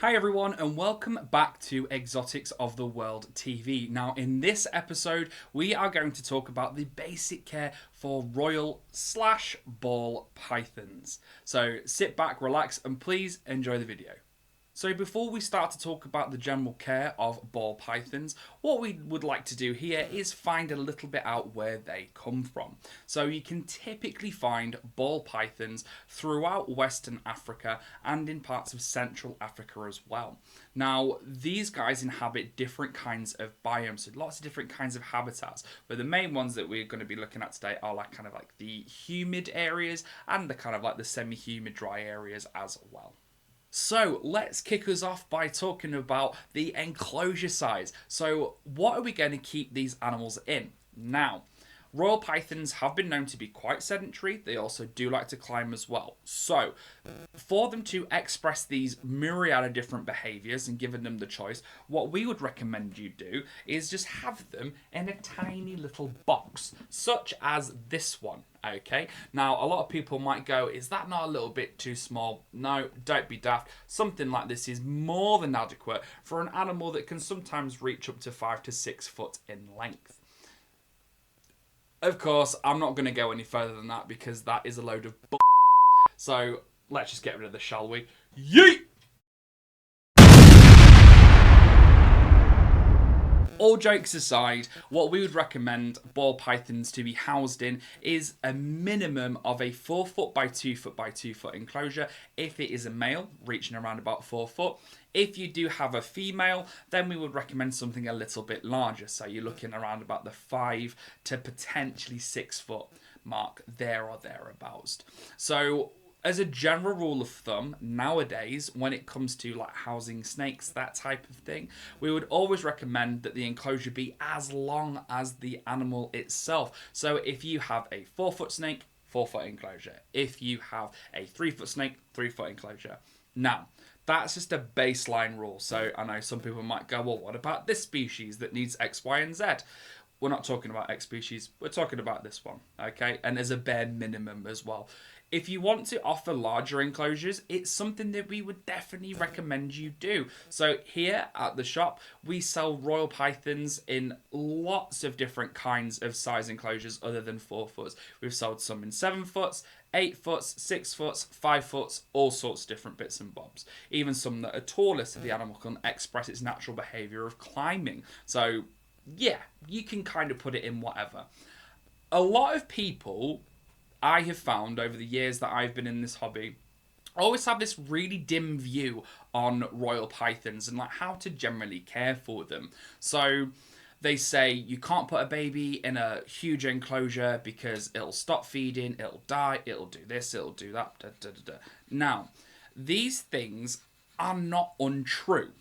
Hi everyone and welcome back to Exotics of the World TV. Now in this episode we are going to talk about the basic care for royal/ball pythons. So sit back, relax and please enjoy the video. So before we start to talk about the general care of ball pythons, what we would like to do here is find a little bit out where they come from. So you can typically find ball pythons throughout Western Africa and in parts of Central Africa as well. Now, these guys inhabit different kinds of biomes, so lots of different kinds of habitats, but the main ones that we're going to be looking at today are like the humid areas and the kind of like the semi-humid dry areas as well. So let's kick us off by talking about the enclosure size. So what are we going to keep these animals in? Now, royal pythons have been known to be quite sedentary. They also do like to climb as well. So for them to express these myriad of different behaviours and given them the choice, what we would recommend you do is just have them in a tiny little box, such as this one. Okay, now a lot of people might go, is that not a little bit too small? No, don't be daft. Something like this is more than adequate for an animal that can sometimes reach up to 5 to 6 foot in length. Of course, I'm not going to go any further than that because that is a load of bull. So let's just get rid of this, shall we? Yeet! All jokes aside, what we would recommend ball pythons to be housed in is a minimum of a 4 foot by 2 foot by 2 foot enclosure if it is a male, reaching around about 4 foot. If you do have a female, then we would recommend something a little bit larger. So you're looking around about the 5 to potentially 6 foot mark, there or thereabouts. So as a general rule of thumb, nowadays, when it comes to like housing snakes, that type of thing, we would always recommend that the enclosure be as long as the animal itself. So if you have a 4 foot snake, 4 foot enclosure. If you have a 3 foot snake, 3 foot enclosure. Now, that's just a baseline rule. So I know some people might go, well, what about this species that needs X, Y, and Z? We're not talking about X species, we're talking about this one, okay? And as a bare minimum as well. If you want to offer larger enclosures, it's something that we would definitely recommend you do. So here at the shop, we sell royal pythons in lots of different kinds of size enclosures other than 4 foot. We've sold some in 7 foot, 8 foot, 6 foot, 5 foot, all sorts of different bits and bobs. Even some that are taller so the animal can express its natural behaviour of climbing. So yeah, you can kind of put it in whatever. A lot of people I have found over the years that I've been in this hobby always have this really dim view on royal pythons and like how to generally care for them. So they say you can't put a baby in a huge enclosure because it'll stop feeding, it'll die, it'll do this, it'll do that. Da, da, da, da. Now, these things are not untrue.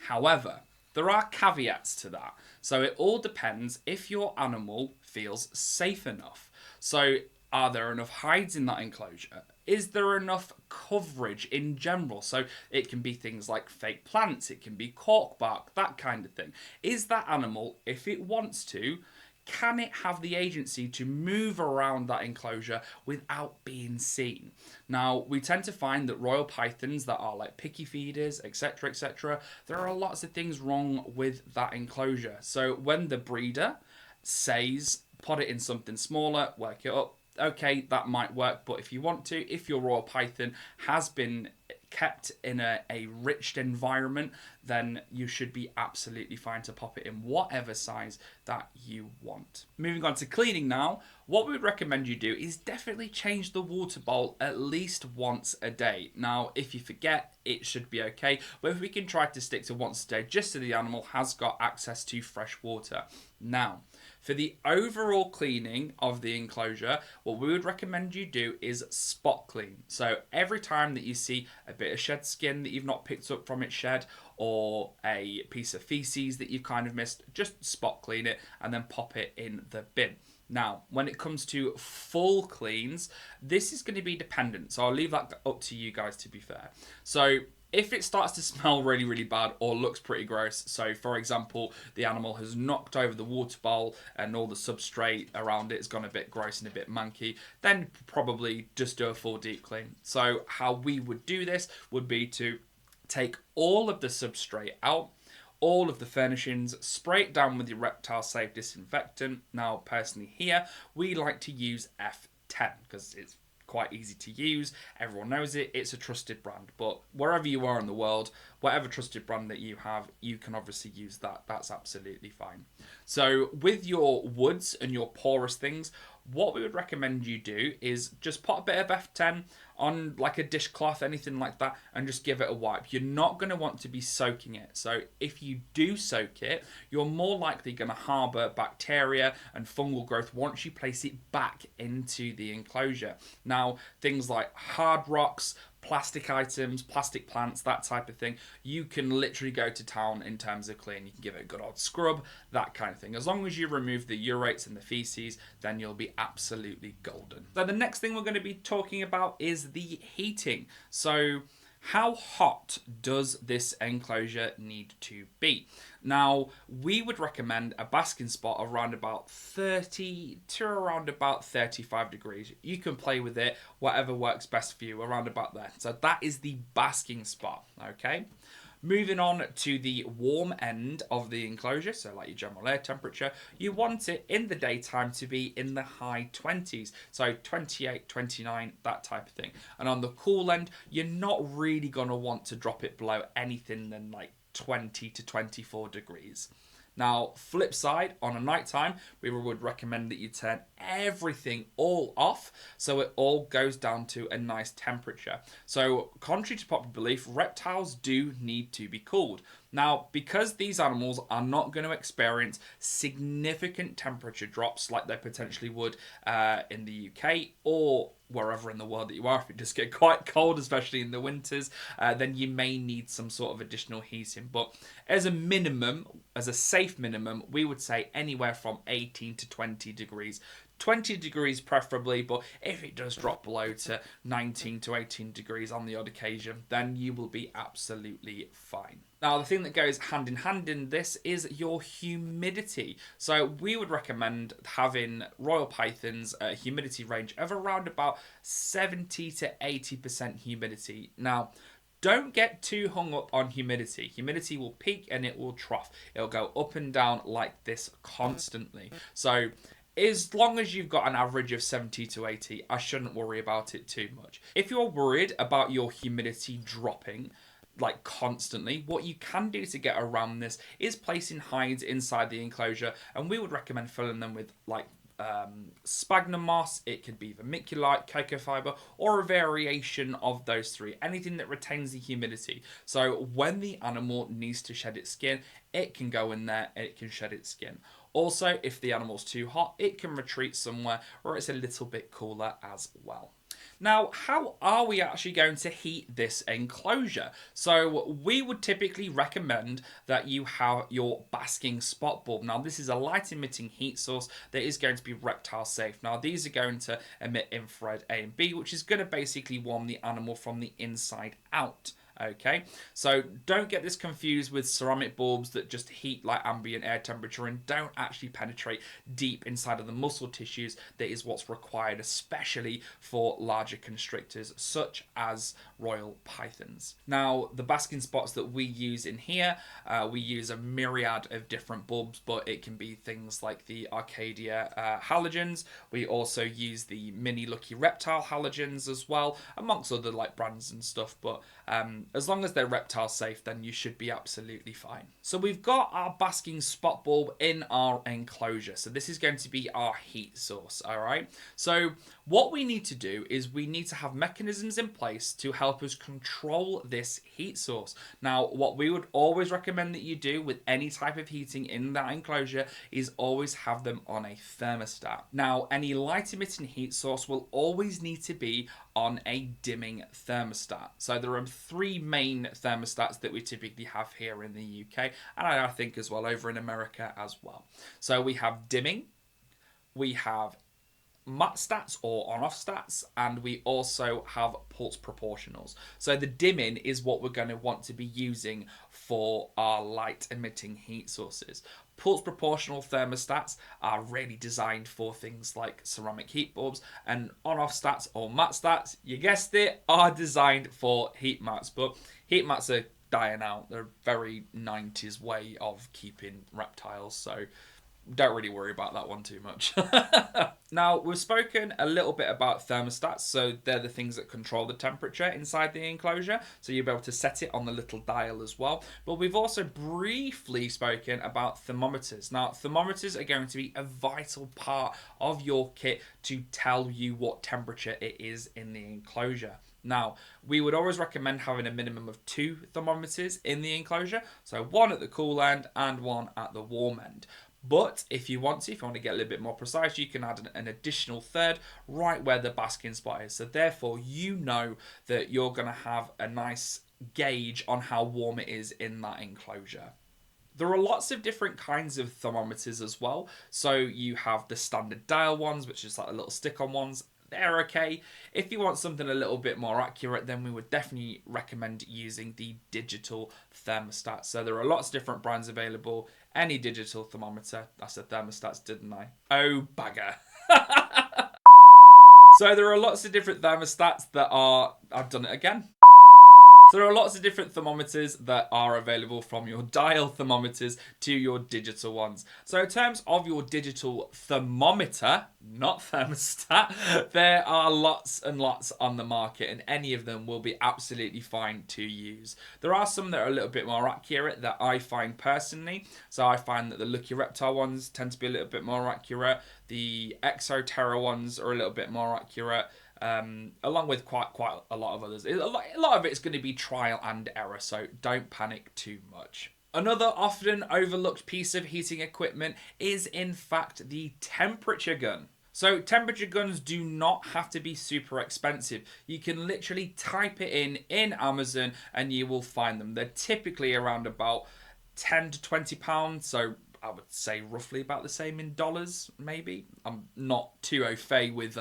However, there are caveats to that. So it all depends if your animal feels safe enough. So are there enough hides in that enclosure? Is there enough coverage in general? So it can be things like fake plants, it can be cork bark, that kind of thing. Is that animal, if it wants to, can it have the agency to move around that enclosure without being seen? Now, we tend to find that royal pythons that are like picky feeders, etc., there are lots of things wrong with that enclosure. So when the breeder says, put it in something smaller, work it up, okay, that might work. But if you want to, if your royal python has been kept in a rich environment, then you should be absolutely fine to pop it in whatever size that you want. Moving on to cleaning now, what we would recommend you do is definitely change the water bowl at least once a day. Now, if you forget, it should be okay, but if we can try to stick to once a day, just so the animal has got access to fresh water. Now, for the overall cleaning of the enclosure, what we would recommend you do is spot clean. So every time that you see a bit of shed skin that you've not picked up from its shed, or a piece of feces that you've kind of missed, just spot clean it and then pop it in the bin. Now, when it comes to full cleans, this is going to be dependent. So I'll leave that up to you guys, to be fair. So if it starts to smell really, really bad or looks pretty gross, so for example, the animal has knocked over the water bowl and all the substrate around it has gone a bit gross and a bit manky, then probably just do a full deep clean. So how we would do this would be to take all of the substrate out, all of the furnishings, spray it down with your reptile safe disinfectant. Now, personally here, we like to use F10 because it's quite easy to use. Everyone knows it. It's a trusted brand. But wherever you are in the world, whatever trusted brand that you have, you can obviously use that. That's absolutely fine. So with your woods and your porous things, what we would recommend you do is just put a bit of F10 on like a dishcloth, anything like that, and just give it a wipe. You're not going to want to be soaking it. So if you do soak it, you're more likely going to harbour bacteria and fungal growth once you place it back into the enclosure. Now, things like hard rocks, plastic items, plastic plants, that type of thing, you can literally go to town in terms of clean. You can give it a good old scrub, that kind of thing. As long as you remove the urates and the feces, then you'll be absolutely golden. So the next thing we're going to be talking about is the heating. So how hot does this enclosure need to be? Now, we would recommend a basking spot around about 30 to around about 35 degrees. You can play with it, whatever works best for you, around about there. So that is the basking spot, okay? Moving on to the warm end of the enclosure, so like your general air temperature, you want it in the daytime to be in the high 20s, so 28, 29, that type of thing. And on the cool end, you're not really going to want to drop it below anything than like 20 to 24 degrees. Now, flip side, on a nighttime, we would recommend that you turn everything all off so it all goes down to a nice temperature. So, contrary to popular belief, reptiles do need to be cooled. Now, because these animals are not going to experience significant temperature drops like they potentially would in the UK or wherever in the world that you are, if it just get quite cold, especially in the winters, then you may need some sort of additional heating. But as a minimum, as a safe minimum, we would say anywhere from 18 to 20 degrees. 20 degrees preferably, but if it does drop below to 19 to 18 degrees on the odd occasion, then you will be absolutely fine. Now, the thing that goes hand in hand in this is your humidity. So we would recommend having royal pythons a humidity range of around about 70 to 80% humidity. Now, don't get too hung up on humidity. Humidity will peak and it will trough. It'll go up and down like this constantly. So as long as you've got an average of 70 to 80, I shouldn't worry about it too much. If you're worried about your humidity dropping, like constantly, what you can do to get around this is placing hides inside the enclosure, and we would recommend filling them with like sphagnum moss. It could be vermiculite, cocoa fiber, or a variation of those three. Anything that retains the humidity. So when the animal needs to shed its skin, it can go in there and it can shed its skin. Also, if the animal's too hot, it can retreat somewhere where it's a little bit cooler as well. Now, how are we actually going to heat this enclosure? So we would typically recommend that you have your basking spot bulb. Now, this is a light emitting heat source that is going to be reptile safe. Now, these are going to emit infrared A and B, which is going to basically warm the animal from the inside out. Okay, so don't get this confused with ceramic bulbs that just heat like ambient air temperature and don't actually penetrate deep inside of the muscle tissues. That is what's required, especially for larger constrictors such as royal pythons. Now, the basking spots that we use in here, we use a myriad of different bulbs, but it can be things like the Arcadia halogens. We also use the mini Lucky Reptile halogens as well, amongst other like brands and stuff, but as long as they're reptile safe, then you should be absolutely fine. So we've got our basking spot bulb in our enclosure. So this is going to be our heat source, all right? So what we need to do is we need to have mechanisms in place to help us control this heat source. Now, what we would always recommend that you do with any type of heating in that enclosure is always have them on a thermostat. Now, any light emitting heat source will always need to be on a dimming thermostat. So there are three main thermostats that we typically have here in the UK, and I think as well over in America as well. So we have dimming, we have mat stats or on-off stats, and we also have pulse proportionals. So the dimming is what we're going to want to be using for our light emitting heat sources. Pulse proportional thermostats are really designed for things like ceramic heat bulbs, and on-off stats or mat stats, you guessed it, are designed for heat mats. But heat mats are dying out. They're a very 90s way of keeping reptiles, so don't really worry about that one too much. Now, we've spoken a little bit about thermostats, so they're the things that control the temperature inside the enclosure, so you'll be able to set it on the little dial as well. But we've also briefly spoken about thermometers. Now, thermometers are going to be a vital part of your kit to tell you what temperature it is in the enclosure. Now, we would always recommend having a minimum of 2 thermometers in the enclosure, so one at the cool end and one at the warm end. But if you want to get a little bit more precise, you can add an additional third right where the basking spot is. So therefore, you know that you're going to have a nice gauge on how warm it is in that enclosure. There are lots of different kinds of thermometers as well. So you have the standard dial ones, which is like the little stick-on ones. They're okay. If you want something a little bit more accurate, then we would definitely recommend using the digital thermostat. So there are lots of different brands available. Any digital thermometer. I said thermostats, didn't I? Oh, bagger. So there are lots of different thermostats that are... I've done it again. So there are lots of different thermometers that are available, from your dial thermometers to your digital ones. So in terms of your digital thermometer, not thermostat, there are lots and lots on the market, and any of them will be absolutely fine to use. There are some that are a little bit more accurate that I find personally. So I find that the Lucky Reptile ones tend to be a little bit more accurate. The Exo Terra ones are a little bit more accurate. Along with quite a lot of others. A lot of it's going to be trial and error, so don't panic too much. Another often overlooked piece of heating equipment is in fact the temperature gun. So temperature guns do not have to be super expensive. You can literally type it in Amazon and you will find them. They're typically around about £10 to £20, so I would say roughly about the same in dollars, maybe. I'm not too au fait with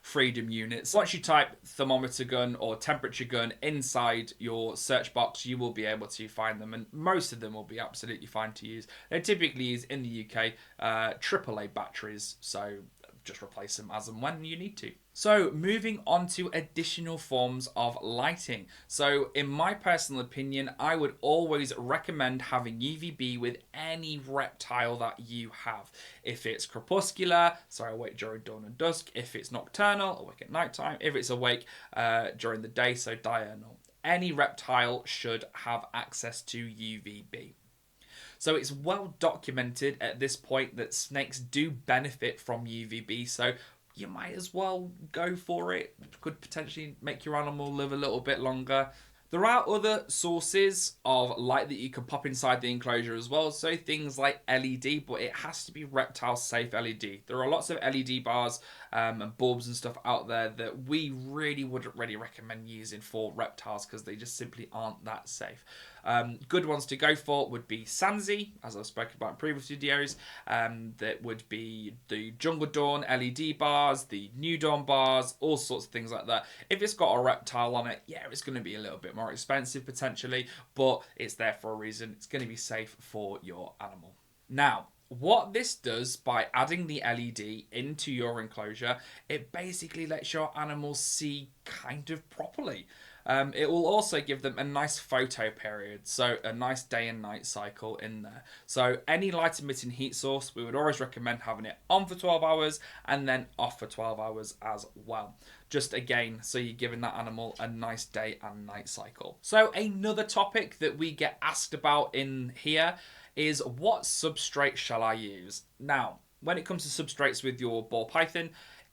freedom units. Once you type thermometer gun or temperature gun inside your search box, you will be able to find them, and most of them will be absolutely fine to use. They're typically used in the UK, AAA batteries, so just replace them as and when you need to. So moving on to additional forms of lighting. So in my personal opinion, I would always recommend having UVB with any reptile that you have. If it's crepuscular, so awake during dawn and dusk. If it's nocturnal, awake at nighttime. If it's awake during the day, so diurnal. Any reptile should have access to UVB. So it's well documented at this point that snakes do benefit from UVB, so you might as well go for it. Could potentially make your animal live a little bit longer. There are other sources of light that you can pop inside the enclosure as well, so things like LED, but it has to be reptile safe LED. There are lots of LED bars and bulbs and stuff out there that we really wouldn't recommend using for reptiles because they just simply aren't that safe. Good ones to go for would be Sansi, as I've spoken about in previous videos. That would be the Jungle Dawn LED bars, the New Dawn bars, all sorts of things like that. If it's got a reptile on it, yeah, it's going to be a little bit more expensive potentially, but it's there for a reason. It's going to be safe for your animal. Now, what this does by adding the LED into your enclosure, it basically lets your animals see kind of properly. It will also give them a nice photo period, so a nice day and night cycle in there. So any light emitting heat source, we would always recommend having it on for 12 hours and then off for 12 hours as well. Just again, so you're giving that animal a nice day and night cycle. So another topic that we get asked about in here is what substrate shall I use? Now, when it comes to substrates with your ball python,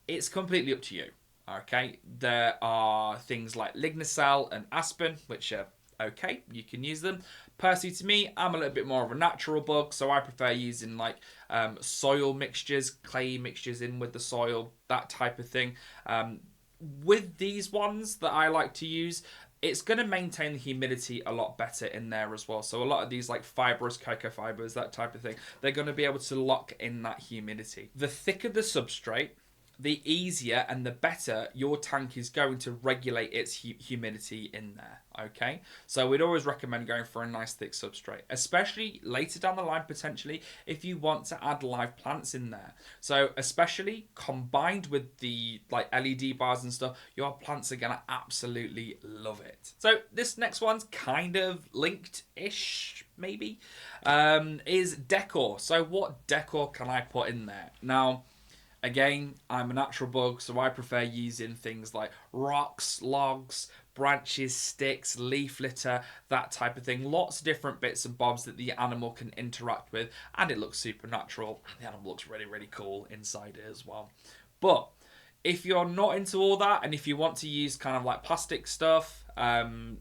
it's completely up to you. Okay, there are things like Lignocell and Aspen, which are okay, you can use them. Personally, to me, I'm a little bit more of a natural bug, so I prefer using like soil mixtures, clay mixtures in with the soil, that type of thing. With these ones that I like to use, it's going to maintain the humidity a lot better in there as well. So a lot of these like fibrous cocoa fibers, that type of thing, they're going to be able to lock in that humidity. The thicker the substrate, the easier and the better your tank is going to regulate its humidity in there. Okay, so we'd always recommend going for a nice thick substrate, especially later down the line potentially if you want to add live plants in there. So especially combined with the like LED bars and stuff, your plants are gonna absolutely love it. So this next one's kind of linked-ish maybe, is decor. So what decor can I put in there? Now, again, I'm a natural bug, so I prefer using things like rocks, logs, branches, sticks, leaf litter, that type of thing. Lots of different bits and bobs that the animal can interact with, and it looks supernatural, and the animal looks really, really cool inside it as well. But if you're not into all that, and if you want to use kind of like plastic stuff,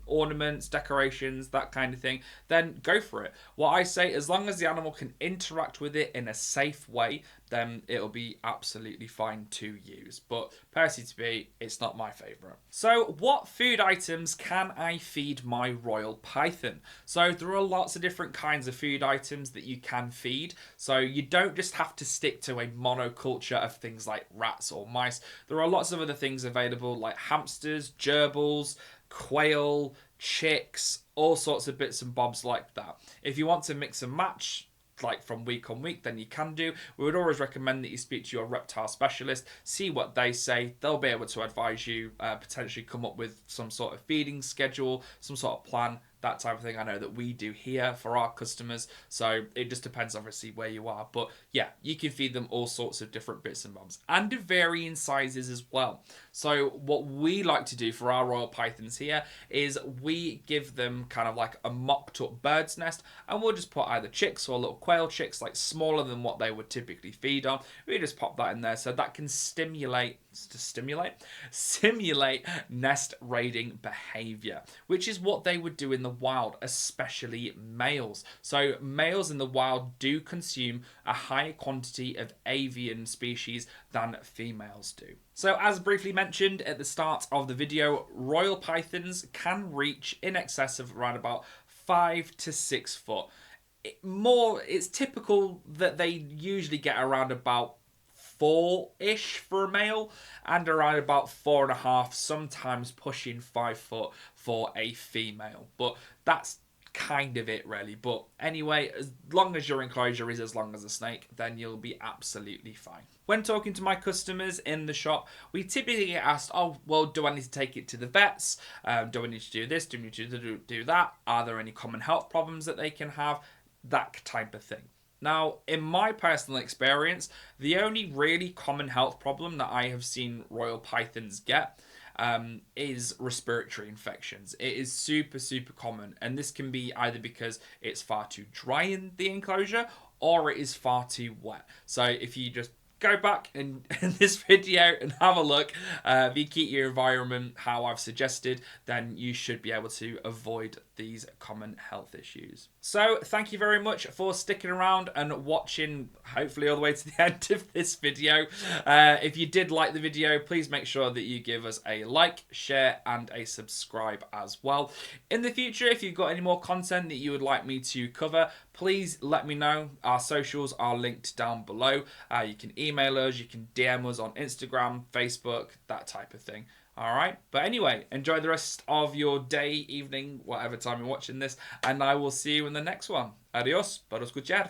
ornaments, decorations, that kind of thing, then go for it. What I say, as long as the animal can interact with it in a safe way, then it'll be absolutely fine to use. But personally, to me, it's not my favourite. So what food items can I feed my royal python? So there are lots of different kinds of food items that you can feed. So you don't just have to stick to a monoculture of things like rats or mice. There are lots of other things available like hamsters, gerbils, quail, chicks, all sorts of bits and bobs like that. If you want to mix and match like from week on week, then you can do. We would always recommend that you speak to your reptile specialist, see what they say. They'll be able to advise you, potentially come up with some sort of feeding schedule, some sort of plan, that type of thing. I know that we do here for our customers, so it just depends obviously where you are. But yeah, you can feed them all sorts of different bits and bobs, and of varying sizes as well. So what we like to do for our royal pythons here is we give them kind of like a mocked up bird's nest, and we'll just put either chicks or little quail chicks, like smaller than what they would typically feed on. We just pop that in there so that can simulate nest raiding behavior, which is what they would do in the wild, especially males. So males in the wild do consume a higher quantity of avian species than females do. So as briefly mentioned at the start of the video, royal pythons can reach in excess of around about 5 to 6 foot. It's typical that they usually get around about 4-ish for a male, and around about 4.5, sometimes pushing 5 foot for a female. But that's kind of it really. But anyway, as long as your enclosure is as long as a snake, then you'll be absolutely fine. When talking to my customers in the shop, we typically get asked, oh, well, do I need to take it to the vets? Do I need to do this? Do I need to do that? Are there any common health problems that they can have? That type of thing. Now, in my personal experience, the only really common health problem that I have seen royal pythons get is respiratory infections. It is super, super common, and this can be either because it's far too dry in the enclosure or it is far too wet. So if you just go back in this video and have a look. If you keep your environment how I've suggested, then you should be able to avoid these common health issues. So thank you very much for sticking around and watching, hopefully all the way to the end of this video. If you did like the video, please make sure that you give us a like, share, and a subscribe as well. In the future, if you've got any more content that you would like me to cover, please let me know. Our socials are linked down below. You can email us, you can DM us on Instagram, Facebook, that type of thing. All right. But anyway, enjoy the rest of your day, evening, whatever time you're watching this, and I will see you in the next one. Adios, para escuchar.